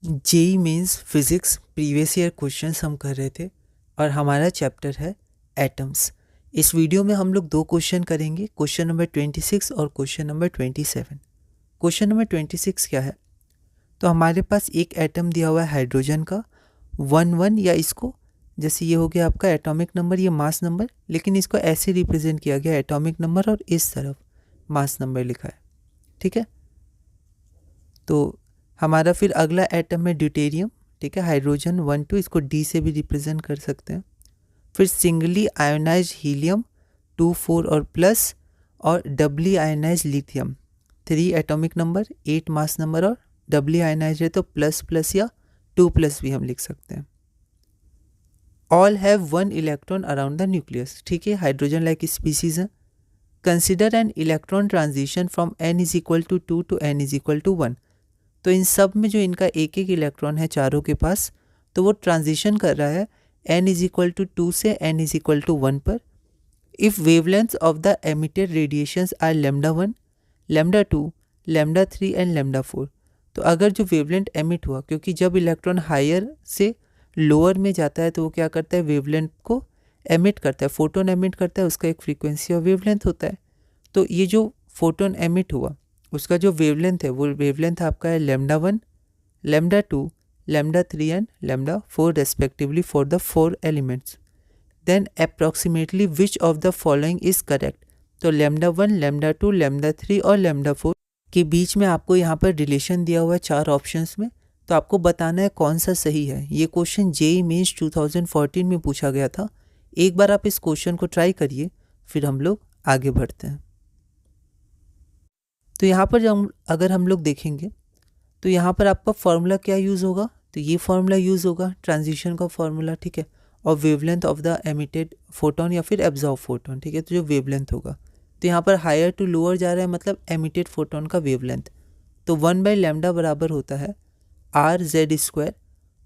JEE mains physics previous year questions हम कर रहे थे और हमारा चैप्टर है एटम्स। इस वीडियो में हम लोग दो क्वेश्चन करेंगे, क्वेश्चन नंबर 26 और क्वेश्चन नंबर 27। क्वेश्चन नंबर 26 क्या है? तो हमारे पास एक एटम दिया हुआ है हाइड्रोजन का 1 1, या इसको जैसे ये हो गया आपका एटॉमिक नंबर, ये मास नंबर, लेकिन इसको ऐसे रिप्रेजेंट किया गया एटॉमिक नंबर और इस तरफ मास नंबर लिखा है। ठीक है, तो हमारा फिर अगला एटम है ड्यूटेरियम। ठीक है, हाइड्रोजन 1 2, इसको डी से भी रिप्रेजेंट कर सकते हैं। फिर सिंगली आयोनाइज हीलियम 2 4 और प्लस, और doubly ionised lithium 3 atomic number 8 mass number, और डबली आयोनाइज है तो प्लस प्लस या 2 प्लस भी हम लिख सकते हैं। All have 1 electron around the nucleus. ठीक है, हाइड्रोजन लाइक स्पीसीज है। Consider an electron transition from n is equal to 2 to n is equal to 1। तो इन सब में जो इनका एक एक इलेक्ट्रॉन है चारों के पास, तो वो ट्रांजिशन कर रहा है n इज इक्वल टू 2 से n इज इक्वल टू 1 पर। If wavelength of the emitted radiations are lambda 1, lambda 2, lambda 3 and lambda 4। तो अगर जो वेवलेंथ एमिट हुआ, क्योंकि जब इलेक्ट्रॉन हायर से लोअर में जाता है तो वो क्या करता है, वेवलेंथ को एमिट करता है, फोटोन एमिट करता है, उसका एक फ्रीक्वेंसी और वेवलेंथ होता है। तो ये जो फोटोन एमिट हुआ उसका जो वेवलेंथ है वो वेवलेंथ आपका है lambda 1, lambda 2, lambda 3 and lambda 4 respectively for the 4 elements. Then approximately which of the following is correct. तो लैम्डा 1, लैम्डा 2, लैम्डा 3 और लैम्डा 4 के बीच में आपको यहाँ पर रिलेशन दिया हुआ है 4 ऑप्शंस में, तो आपको बताना है कौन सा सही है। ये क्वेश्चन जेईई मेंस 2014 में पूछा गया था। एक बार आप इस क्वेश्चन को ट्राई करिए, फिर हम लोग आगे बढ़ते हैं। तो यहाँ पर जब अगर हम लोग देखेंगे तो यहाँ पर आपका फॉर्मूला क्या यूज़ होगा, तो ये फॉर्मूला यूज़ होगा ट्रांजिशन का फॉर्मूला। ठीक है, और wavelength of the emitted photon या फिर एब्जॉर्ब फोटोन। ठीक है, तो जो वेवलेंथ होगा, तो यहाँ पर हायर टू लोअर जा रहा है, मतलब एमिटेड फोटोन का वेवलेंथ। तो 1/λ बराबर होता है RZ²,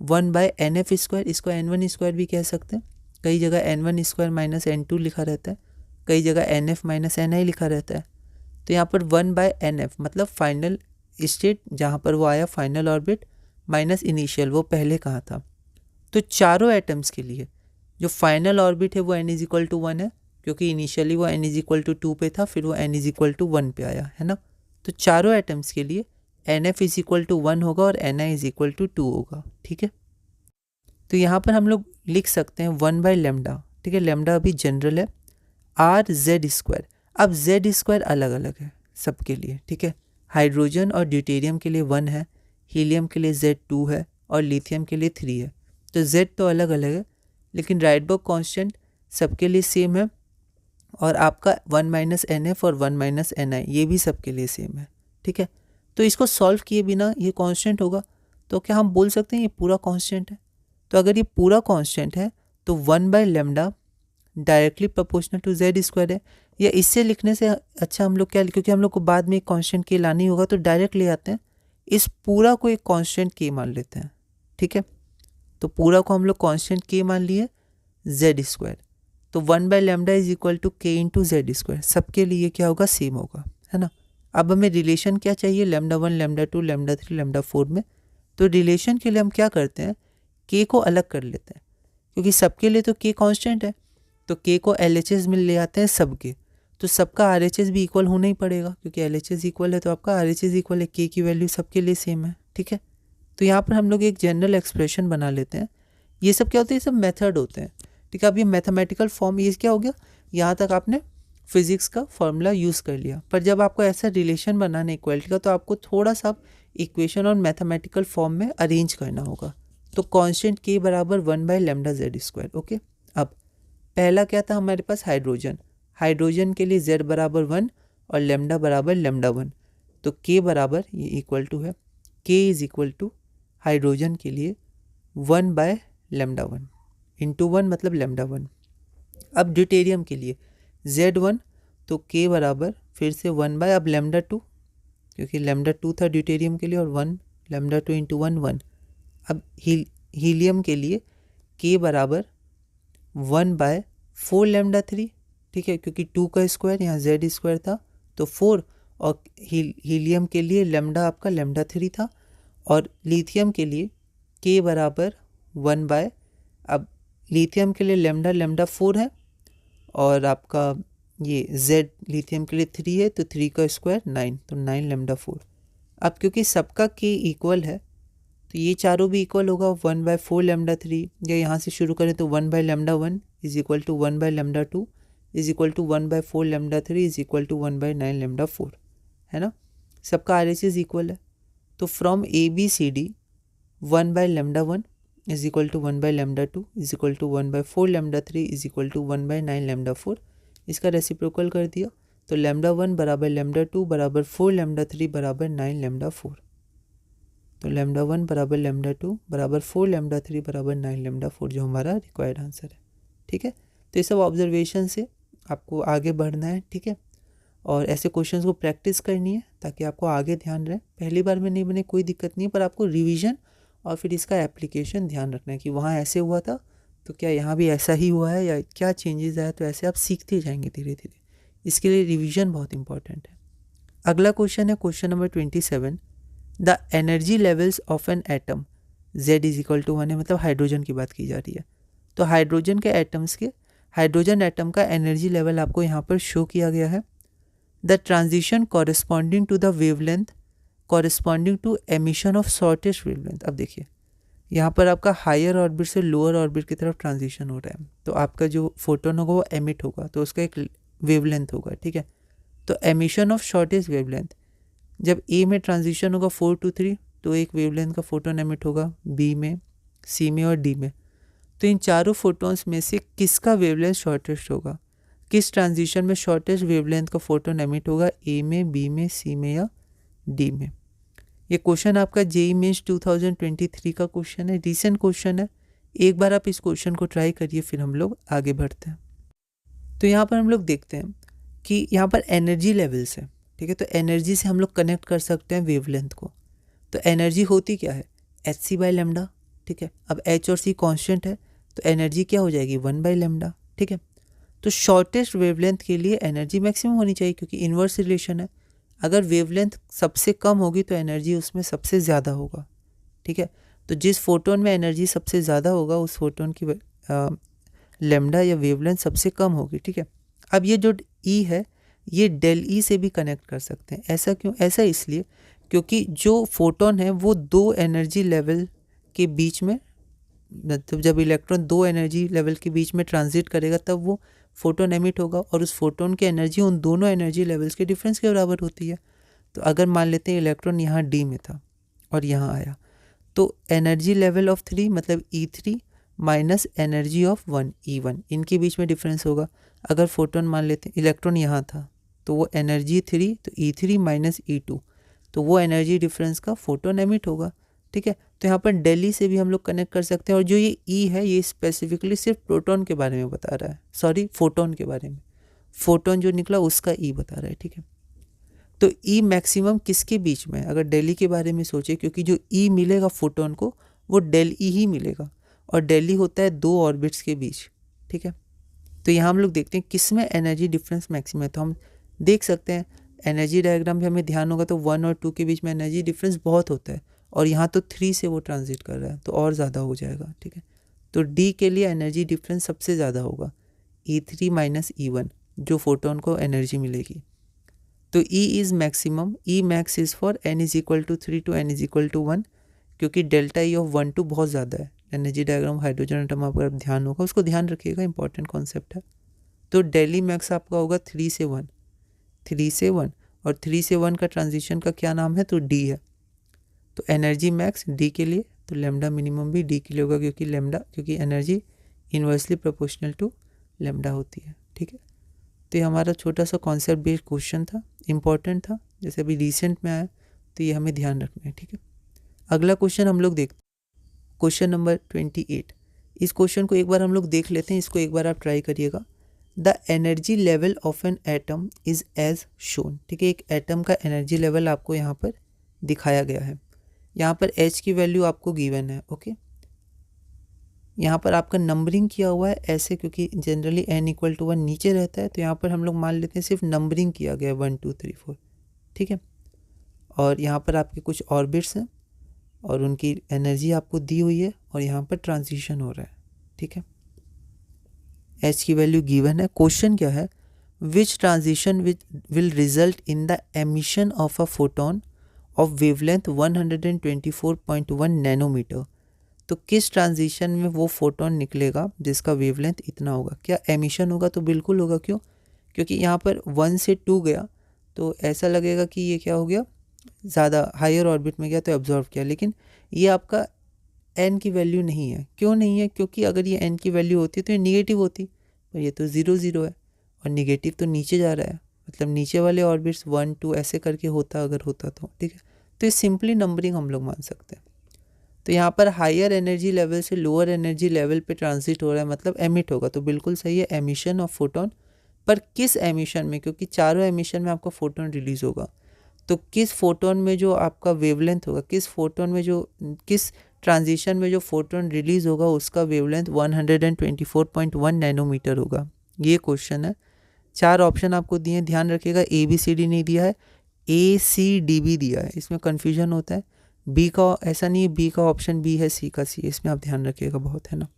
1/NF²। इसको N1² भी कह सकते हैं। कई जगह N1² माइनस N2 लिखा रहता है, कई जगह NF माइनस NI लिखा रहता है। तो यहाँ पर 1/NF मतलब फाइनल स्टेट, जहाँ पर वो आया फाइनल ऑर्बिट, माइनस इनिशियल, वो पहले कहाँ था। तो चारों एटम्स के लिए जो फाइनल ऑर्बिट है वो n इज इक्वल टू 1 है, क्योंकि इनिशियली वो n इज इक्वल टू 2 पे था, फिर वो n इज इक्वल टू 1 पे आया है ना। तो चारों एटम्स के लिए NF इज इक्वल टू 1 होगा और NI इज इक्वल टू 2 होगा। ठीक है, तो यहाँ पर हम लोग लिख सकते हैं 1/λ। ठीक है, लैम्डा अभी जनरल है, RZ²। अब Z² अलग अलग है सबके लिए। ठीक है, हाइड्रोजन और ड्यूटेरियम के लिए 1 है, हीलियम के लिए Z2 है और लिथियम के लिए 3 है। तो Z तो अलग अलग है, लेकिन राइडबर्ग कांस्टेंट सबके लिए सेम है, और आपका 1 - NF और 1 - NI ये भी सबके लिए सेम है। ठीक है, तो इसको सॉल्व किए बिना ये कांस्टेंट होगा, तो क्या हम बोल सकते हैं ये पूरा कांस्टेंट है? तो अगर ये पूरा कांस्टेंट है तो 1/λ डायरेक्टली प्रोपोर्शनल टू Z² है। या इससे लिखने से अच्छा हम लोग क्या, क्योंकि हम लोग को बाद में एक कांस्टेंट के लानी होगा, तो डायरेक्ट ले आते हैं, इस पूरा को एक कांस्टेंट के मान लेते हैं। ठीक है, तो पूरा को हम लोग कांस्टेंट के मान लिए Z²। तो 1/λ is equal to K into Z²। सबके लिए क्या होगा, सेम होगा, है ना। अब हमें रिलेशन क्या चाहिए, λ1, λ2, λ3, λ4 में। तो रिलेशन के लिए हम क्या करते हैं, K को अलग कर लेते हैं, क्योंकि सबके लिए तो K कांस्टेंट है, तो K को LHS में ले आते हैं सबके। तो सबका RHS भी इक्वल होना ही पड़ेगा, क्योंकि LHS इक्वल है तो आपका RHS इक्वल है, K की वैल्यू सबके लिए सेम है। ठीक है, तो यहाँ पर हम लोग एक जनरल एक्सप्रेशन बना लेते हैं। ये सब क्या होते हैं, ये सब मेथड होते हैं। ठीक है, अब ये मैथमेटिकल फॉर्म, ये क्या हो गया, यहाँ तक आपने फिजिक्स का फॉर्मूला यूज़ कर लिया। पर जब आपको ऐसा रिलेशन बनाना है इक्वलिटी का, तो आपको थोड़ा सा इक्वेशन और मैथमेटिकल फॉर्म में अरेंज करना होगा। तो कांस्टेंट K बराबर 1/λZ²। ओके, अब पहला क्या था हमारे पास, हाइड्रोजन। हाइड्रोजन के लिए Z बराबर 1 और लैम्डा बराबर λ1। तो K बराबर ये इक्वल टू है, K is equal to hydrogen के लिए 1/λ1 इंटू 1 मतलब λ1। अब ड्यूटेरियम के लिए Z1, तो K बराबर फिर से 1 अब λ2, क्योंकि λ2 था ड्यूटेरियम के लिए, और 1 λ2 इंटू 1 1। अब हीलियम के लिए K बराबर 1/4 λ3। ठीक है, क्योंकि 2 का स्क्वायर यहाँ Z² था तो 4, और हीलियम के लिए लैम्डा आपका λ3 था, और लिथियम के लिए k बराबर 1 बाय, अब लिथियम के लिए लैम्डा 4 है और आपका ये z लिथियम के लिए 3 है, तो 3 का स्क्वायर 9, तो 9 लैम्डा 4। अब क्योंकि सबका k इक्वल है तो ये चारों भी इक्वल होगा, 1 बाय 4 लैम्डा 3, या यहाँ से शुरू करें तो 1 by lambda 1 is equal to 1 by lambda 2 is equal to 1 by 4 lambda 3 is equal to 1 by 9 lambda 4, है ना। सबका RHS इक्वल है, तो from ABCD 1 by lambda 1 is equal to 1 by lambda 2 is equal to 1 by 4 lambda 3 is equal to 1 by 9 lambda 4। इसका reciprocal कर दिया तो lambda 1 बराबर लैम्डा 2 बराबर 4 लैम्डा 3 बराबर 9 लैम्डा 4। तो लैम्डा 1 बराबर लैम्डा 2 बराबर 4 लैम्डा 3 बराबर 9 लैम्डा 4 जो हमारा रिक्वायर्ड आंसर है। ठीक है, तो ये सब ऑब्जर्वेशन से आपको आगे बढ़ना है। ठीक है, और ऐसे क्वेश्चंस को प्रैक्टिस करनी है ताकि आपको आगे ध्यान रहे। पहली बार में नहीं बने कोई दिक्कत नहीं है, पर आपको रिवीजन और फिर इसका एप्लीकेशन ध्यान रखना है कि वहाँ ऐसे हुआ था तो क्या यहाँ भी ऐसा ही हुआ है या क्या चेंजेस आया, तो ऐसे आप सीखते जाएंगे धीरे धीरे। इसके लिए रिवीजन बहुत इंपॉर्टेंट है। अगला क्वेश्चन है question number 27। The energy levels of an atom Z is equal to 1 है, मतलब हाइड्रोजन की बात की जा रही है। तो हाइड्रोजन के एटम्स के हाइड्रोजन एटम का एनर्जी लेवल आपको यहाँ पर शो किया गया है। The transition corresponding to the wavelength corresponding to emission of shortest wavelength. अब देखिए यहाँ पर आपका हायर ऑर्बिट से लोअर ऑर्बिट की तरफ ट्रांजिशन हो रहा है, तो आपका जो फोटोन होगा वो एमिट होगा, तो उसका एक वेवलेंथ होगा। ठीक है, तो एमिशन ऑफ शॉर्टेस्ट वेवलेंथ, जब ए में ट्रांजिशन होगा 4 to 3 तो एक वेवलेंथ का फोटोन एमिट होगा, बी में, सी में और डी में। तो इन चारों फोटोन्स में से किसका वेवलेंथ शॉर्टेस्ट होगा, किस ट्रांजिशन में शॉर्टेस्ट वेवलेंथ का फोटोन एमिट होगा, ए में, बी में, सी में या डी में। ये क्वेश्चन आपका JEE मेंस 2023 का क्वेश्चन है, रिसेंट क्वेश्चन है। एक बार आप इस क्वेश्चन को ट्राई करिए, फिर हम लोग आगे बढ़ते हैं। तो यहाँ पर हम लोग देखते हैं कि यहाँ पर एनर्जी लेवल्स है। ठीक है, तो एनर्जी से हम लोग कनेक्ट कर सकते हैं वेवलेंथ को। तो एनर्जी होती क्या है, hc बाय लैम्डा। ठीक है, अब h और c कांस्टेंट है तो एनर्जी क्या हो जाएगी 1 बाय लैम्डा। ठीक है, तो शॉर्टेस्ट वेवलेंथ के लिए एनर्जी मैक्सिमम होनी चाहिए क्योंकि इन्वर्स रिलेशन है। अगर वेवलेंथ सबसे कम होगी तो एनर्जी उसमें सबसे ज़्यादा होगा। ठीक है, तो जिस फोटोन में एनर्जी सबसे ज़्यादा होगा उस फोटोन की लैम्डा या वेवलेंथ सबसे कम होगी। ठीक है, अब ये जो E है ये डेल E से भी कनेक्ट कर सकते हैं। ऐसा क्यों, ऐसा इसलिए क्योंकि जो फोटोन है वो दो एनर्जी लेवल के बीच में, मतलब जब इलेक्ट्रॉन दो एनर्जी लेवल के बीच में ट्रांजिट करेगा तब वो फोटोन एमिट होगा, और उस फोटोन की एनर्जी उन दोनों एनर्जी लेवल्स के डिफरेंस के बराबर होती है। तो अगर मान लेते हैं इलेक्ट्रॉन यहाँ डी में था और यहाँ आया, तो एनर्जी लेवल ऑफ 3 मतलब E3 minus energy of 1 E1, इनके बीच में डिफरेंस होगा। अगर फोटोन मान लेते हैं इलेक्ट्रॉन यहाँ था तो वो एनर्जी 3 तो E3 माइनस E2, तो वो एनर्जी डिफरेंस का फोटोन एमिट होगा। ठीक है, तो यहाँ पर दिल्ली से भी हम लोग कनेक्ट कर सकते हैं। और जो ये E है ये स्पेसिफिकली सिर्फ प्रोटॉन के बारे में बता रहा है, सॉरी फोटोन के बारे में, फोटोन जो निकला उसका E बता रहा है। ठीक है, तो E मैक्सिमम किसके बीच में है, अगर दिल्ली के बारे में सोचे, क्योंकि जो E मिलेगा फोटोन को वो डेल E ही मिलेगा, और दिल्ली होता है दो ऑर्बिट्स के बीच। ठीक है, तो यहाँ हम लोग देखते हैं किस में एनर्जी डिफरेंस मैक्सिमम है। तो हम देख सकते हैं एनर्जी डायग्राम में हमें ध्यान होगा तो 1 और 2 के बीच में एनर्जी डिफरेंस बहुत होता है, और यहाँ तो 3 से वो ट्रांजिट कर रहा है तो और ज़्यादा हो जाएगा। ठीक है, तो डी के लिए एनर्जी डिफरेंस सबसे ज़्यादा होगा, E3 माइनस E1, जो फोटोन को एनर्जी मिलेगी। तो E is maximum, E max is for n is equal to 3 to n is equal to 1, क्योंकि डेल्टा E ऑफ 1 2 बहुत ज़्यादा है। एनर्जी डायग्राम हाइड्रोजन एटम आपका ध्यान होगा, उसको ध्यान रखिएगा, इंपॉर्टेंट कॉन्सेप्ट है। तो डेली मैक्स आपका होगा 3 से 1, 3 से 1, और 3 से 1 का ट्रांजिशन का क्या नाम है, तो D है। तो एनर्जी मैक्स D के लिए, तो लैम्डा मिनिमम भी D के लिए होगा, क्योंकि energy inversely proportional to lambda होती है। ठीक है, तो ये हमारा छोटा सा कॉन्सेप्ट बेस्ड क्वेश्चन था, इंपॉर्टेंट था, जैसे अभी रिसेंट में आया, तो ये हमें ध्यान रखना है। ठीक है, अगला क्वेश्चन हम लोग देखते हैं, क्वेश्चन नंबर 28। इस क्वेश्चन को एक बार हम लोग देख लेते हैं, इसको एक बार आप ट्राई करिएगा। The energy level of an atom is as shown. ठीक है, एक एटम का एनर्जी लेवल आपको यहाँ पर दिखाया गया है। यहाँ पर H की वैल्यू आपको गिवन है। ओके, यहाँ पर आपका नंबरिंग किया हुआ है ऐसे, क्योंकि जनरली n इक्वल टू 1 नीचे रहता है, तो यहाँ पर हम लोग मान लेते हैं सिर्फ नंबरिंग किया गया है 1 2 3 4। ठीक है, और यहाँ पर आपके कुछ ऑर्बिट्स हैं, और उनकी एनर्जी आपको दी हुई है और यहाँ पर ट्रांजिशन हो रहा है, ठीक है। एच की वैल्यू गिवन है। क्वेश्चन क्या है, which transition will result in the emission of a photon of wavelength 124.1 nanometre. तो किस ट्रांजिशन में वो फोटोन निकलेगा जिसका वेवलेंथ इतना होगा। क्या एमिशन होगा, तो बिल्कुल होगा। क्यों? क्योंकि यहाँ पर 1 से 2 गया तो ऐसा लगेगा कि ये क्या हो गया, ज़्यादा हायर ऑर्बिट में गया तो एब्जॉर्व किया, लेकिन ये आपका एन की वैल्यू नहीं है। क्यों नहीं है? क्योंकि अगर ये एन की वैल्यू होती तो ये निगेटिव होती, पर ये तो 0 0 है और निगेटिव तो नीचे जा रहा है, मतलब नीचे वाले ऑर्बिट्स 1 2 ऐसे करके होता अगर होता तो, ठीक है। तो ये सिंपली नंबरिंग हम लोग मान सकते हैं। तो यहाँ पर हायर एनर्जी लेवल से लोअर एनर्जी लेवल पे ट्रांजिट हो रहा है, मतलब एमिट होगा, तो बिल्कुल सही है, एमिशन ऑफ फोटोन। पर किस एमिशन में, क्योंकि चारों एमिशन में आपका फोटोन रिलीज होगा, तो किस फोटोन में जो आपका वेवलेंथ होगा, किस फोटोन में जो, किस ट्रांजिशन में जो फोटोन रिलीज होगा उसका वेवलेंथ 124.1 नैनोमीटर होगा। ये क्वेश्चन है। 4 ऑप्शन आपको दिए, ध्यान रखिएगा ABCD नहीं दिया है, ACDB दिया है, इसमें कन्फ्यूजन होता है। बी का ऐसा नहीं है, बी का ऑप्शन बी है, सी का सी, इसमें आप ध्यान रखिएगा बहुत, है ना।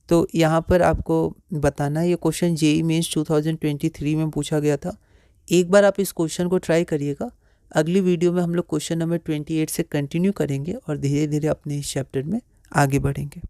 तो यहाँ पर आपको बताना है, ये क्वेश्चन जेईई मेंस 2023 में पूछा गया था। एक बार आप इस क्वेश्चन को ट्राई करिएगा। अगली वीडियो में हम लोग क्वेश्चन नंबर 28 से कंटिन्यू करेंगे और धीरे धीरे अपने इस चैप्टर में आगे बढ़ेंगे।